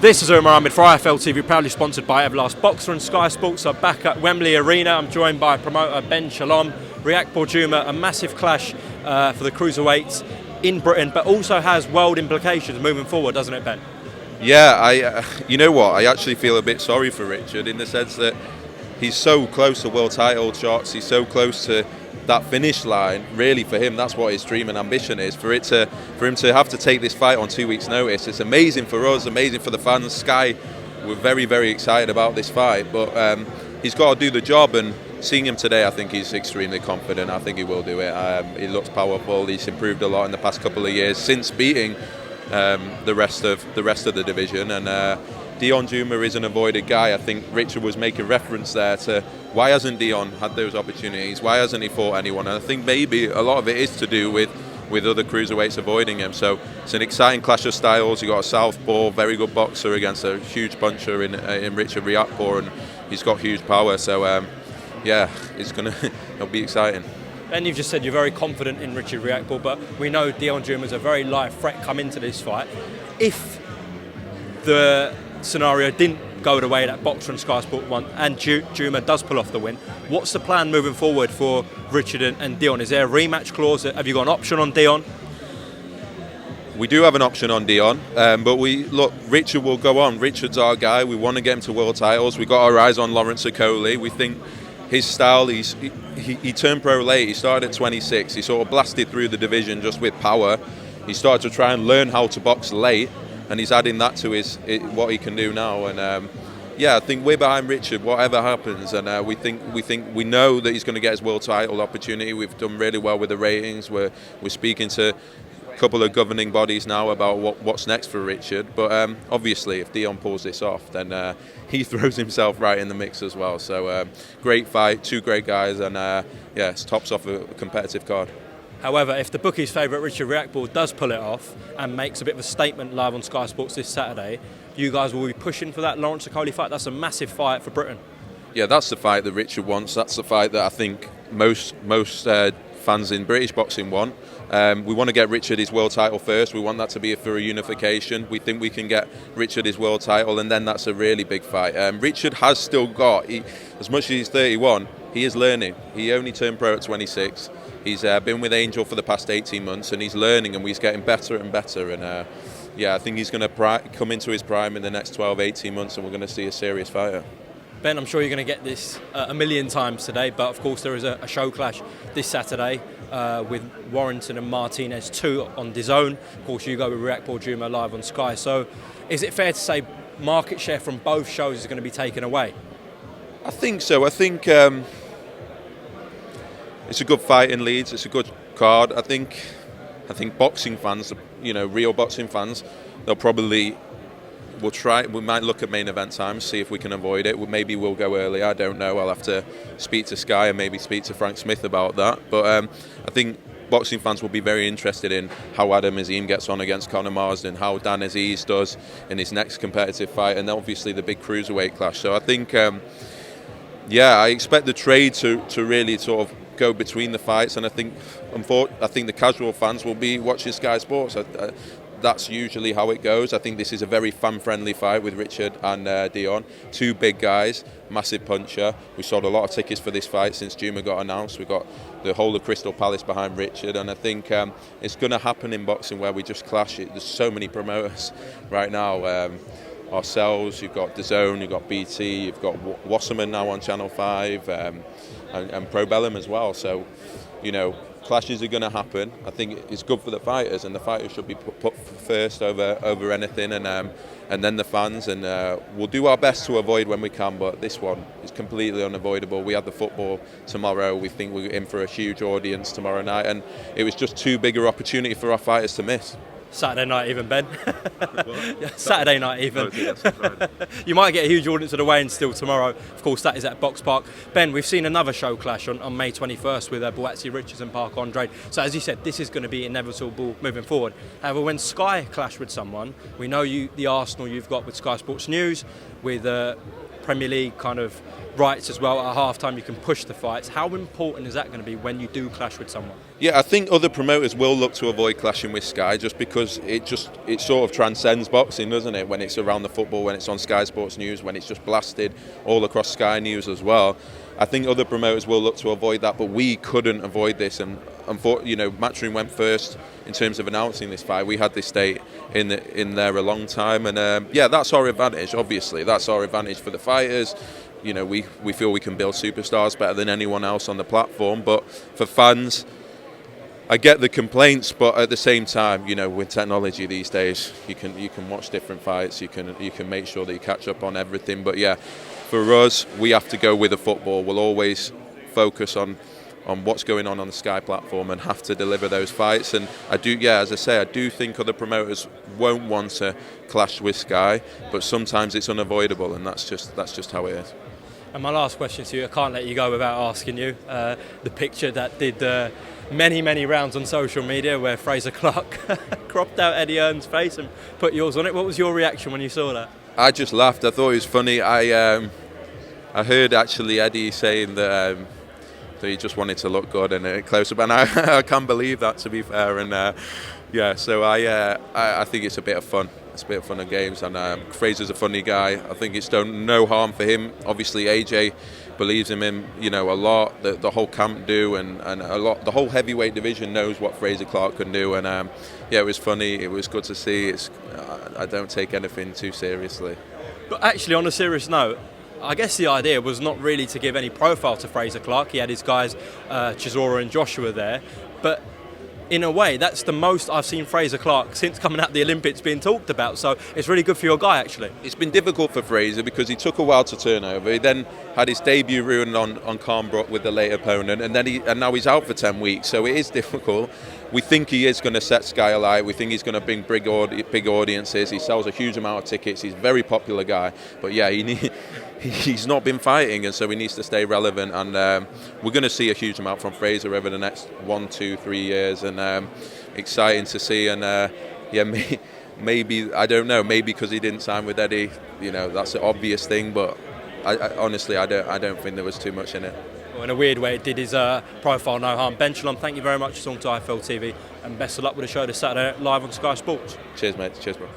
This is Umar Ahmed for IFL TV, proudly sponsored by Everlast Boxer and Sky Sports. So back at Wembley Arena, I'm joined by promoter Ben Shalom. Riak Borjuma, a massive clash for the cruiserweights in Britain, but also has world implications moving forward, doesn't it, Ben? Yeah, you know what? I actually feel a bit sorry for Richard in the sense that he's so close to world title shots. He's so close to that finish line. Really, for him, that's what his dream and ambition is. For him to have to take this fight on 2 weeks' notice, it's amazing for us, amazing for the fans. Sky, we're very, very excited about this fight, but he's got to do the job. And seeing him today, I think he's extremely confident. I think he will do it. He looks powerful. He's improved a lot in the past couple of years since beating the rest of the division. And Dawson Juma is an avoided guy. I think Richard was making reference there to why hasn't Dawson had those opportunities? Why hasn't he fought anyone? And I think maybe a lot of it is to do with other cruiserweights avoiding him. So it's an exciting clash of styles. You got a southpaw, very good boxer against a huge puncher in Richard Riakporhe, and he's got huge power. So yeah, it'll be exciting. Ben, you've just said you're very confident in Richard Riakporhe, but we know Dawson Juma is a very live threat come into this fight. If the scenario didn't go the way that Boxer and Sky Sport want, and Juma does pull off the win, what's the plan moving forward for Richard and Dawson? Is there a rematch clause? Have you got an option on Dawson? We do have an option on Dawson, but Richard will go on. Richard's our guy. We want to get him to world titles. We got our eyes on Lawrence Okoli. We think his style, he turned pro late. He started at 26. He sort of blasted through the division just with power. He started to try and learn how to box late, and he's adding that to what he can do now. And yeah, I think we're behind Richard, whatever happens. And we know that he's going to get his world title opportunity. We've done really well with the ratings. We're speaking to a couple of governing bodies now about what's next for Richard. But obviously, if Dawson pulls this off, then he throws himself right in the mix as well. So great fight, two great guys, and yeah, it's tops off a competitive card. However, if the bookies' favourite Richard Riakporhe does pull it off and makes a bit of a statement live on Sky Sports this Saturday, you guys will be pushing for that Lawrence Okoli fight. That's a massive fight for Britain. Yeah, that's the fight that Richard wants. That's the fight that I think most fans in British boxing want. We want to get Richard his world title first. We want that to be for a unification. We think we can get Richard his world title, and then that's a really big fight. Richard has still got, as much as he's 31, he is learning. He only turned pro at 26. He's been with Angel for the past 18 months, and he's learning, and he's getting better and better. And yeah, I think he's going to come into his prime in the next 12, 18 months, and we're going to see a serious fighter. Ben, I'm sure you're going to get this a million times today, but of course there is a show clash this Saturday with Warrington and Martinez 2 on Dazn. Of course, you go with Riak Borjuma live on Sky. So is it fair to say market share from both shows is going to be taken away? I think so. I think it's a good fight in Leeds. It's a good card. I think boxing fans, real boxing fans, we'll try. We might look at main event times, see if we can avoid it. Maybe we'll go early. I don't know. I'll have to speak to Sky and maybe speak to Frank Smith about that. But I think boxing fans will be very interested in how Adam Azim gets on against Conor Marsden, how Dan Aziz does in his next competitive fight, and obviously the big cruiserweight clash. So I think, I expect the trade to really sort of go between the fights, and I think the casual fans will be watching Sky Sports. That's usually how it goes. I think this is a very fan-friendly fight with Richard and Dawson. Two big guys, massive puncher. We sold a lot of tickets for this fight since Juma got announced. We've got the whole of Crystal Palace behind Richard, and I think it's going to happen in boxing where we just clash it. There's so many promoters right now. Ourselves, you've got Dazn, you've got BT, you've got Wasserman now on Channel 5, and Pro Bellum as well. So, clashes are going to happen. I think it's good for the fighters, and the fighters should be put first over anything, and then the fans. And we'll do our best to avoid when we can, but this one is completely unavoidable. We have the football tomorrow. We think we're in for a huge audience tomorrow night, and it was just too big an opportunity for our fighters to miss. Saturday night even, Ben. Saturday night even. You might get a huge audience of the weigh-in still tomorrow. Of course, that is at Box Park. Ben, we've seen another show clash on May 21st with Boatsy Richards and Park Andre. So as you said, this is going to be inevitable moving forward. However, when Sky clash with someone, we know the Arsenal you've got with Sky Sports News, with Premier League kind of rights as well. At halftime, you can push the fights. How important is that going to be when you do clash with someone? Yeah, I think other promoters will look to avoid clashing with Sky just because it sort of transcends boxing, doesn't it? When it's around the football, when it's on Sky Sports News, when it's just blasted all across Sky News as well. I think other promoters will look to avoid that, but we couldn't avoid this. And Matchroom went first in terms of announcing this fight. We had this date in there a long time, and that's our advantage. Obviously, that's our advantage for the fighters. We feel we can build superstars better than anyone else on the platform. But for fans, I get the complaints, but at the same time, with technology these days, you can watch different fights. You can make sure that you catch up on everything. But yeah, for us, we have to go with the football. We'll always focus on what's going on the Sky platform and have to deliver those fights. And I do think other promoters won't want to clash with Sky, but sometimes it's unavoidable, and that's just how it is. And my last question to you, I can't let you go without asking you, the picture that did many rounds on social media where Fraser Clark cropped out Eddie Hearn's face and put yours on it. What was your reaction when you saw that? I just laughed. I thought it was funny. I heard actually Eddie saying that he just wanted to look good and close up, and I can't believe that, to be fair. And so I think it's a bit of fun. It's a bit of fun and games, and Fraser's a funny guy. I think it's done no harm for him. Obviously, AJ believes in him, a lot. The whole camp do, and a lot. The whole heavyweight division knows what Fraser Clark can do, and it was funny. It was good to see. I don't take anything too seriously. But actually, on a serious note, I guess the idea was not really to give any profile to Fraser Clark. He had his guys, Chisora and Joshua there, but in a way, that's the most I've seen Fraser Clark since coming out of the Olympics being talked about. So it's really good for your guy, actually. It's been difficult for Fraser because he took a while to turn over. He then had his debut ruined on Carnbrook with the late opponent, and now he's out for 10 weeks. So it is difficult. We think he is going to set Sky alight. We think he's going to bring big audiences. He sells a huge amount of tickets. He's a very popular guy. But yeah, he's not been fighting, and so he needs to stay relevant. And we're going to see a huge amount from Fraser over the next 1, 2, 3 years, and exciting to see. And maybe I don't know. Maybe because he didn't sign with Eddie, that's an obvious thing. But I honestly, I don't think there was too much in it. Well, in a weird way, it did his profile no harm. Ben Shalom, thank you very much for talking to IFL TV, and best of luck with the show this Saturday live on Sky Sports. Cheers, mate. Cheers, bro.